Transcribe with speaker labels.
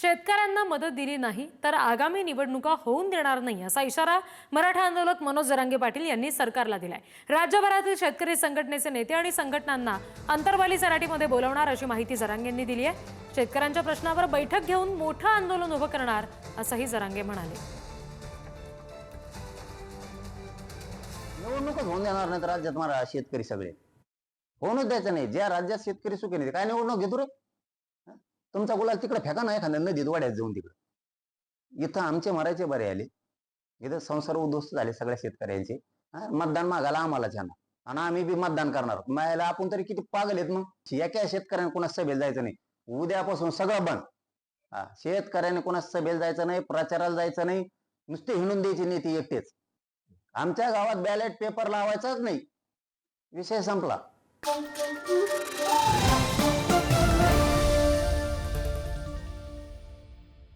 Speaker 1: शेतकऱ्यांना मदत दिली नाही तर आगामी निवडणुका होऊन देणार नाही असा इशारा मराठा आंदोलक मनोज जरांगे पाटील यांनी सरकारला दिलाय। राज्यभरातील शेतकरी संघटनेचे नेते आणि संघटनांना अंतरवाली सराटीमध्ये बोलवणार अशी माहिती जरांगेंनी दिली आहे। शेतकऱ्यांच्या प्रश्नावर बैठक घेऊन मोठं आंदोलन उभं करणार असंही जरांगे म्हणाले।
Speaker 2: निवडणूकच होऊन देणार नाही तर राज्यात मला शेतकरी सगळे होऊनच द्यायचं नाही। ज्या राज्यात शेतकरी सुखी नाही काय निवडणूक घेतो रे? तुमचा गुलाल तिकडे फेका नाही एखाद्या नदीत वाड्यात जाऊन तिकडे। इथं आमचे मरायचे बरे आले, इथं संसार उद्ध्वस्त झाले सगळ्या शेतकऱ्यांचे। मतदान मागायला आम्हाला जाणार आणि आम्ही बी मतदान करणार। मायाला आपण तरी किती पागल आहेत मग। एका शेतकऱ्याने कोणा सभेला जायचं नाही, उद्यापासून सगळं बंद। शेतकऱ्याने कोणा सभेला जायचं नाही, प्रचाराला जायचं नाही, नुसते हिंडून द्यायची नेते एकटेच। आमच्या गावात बॅलेट पेपर लावायचाच नाही, विषय संपला।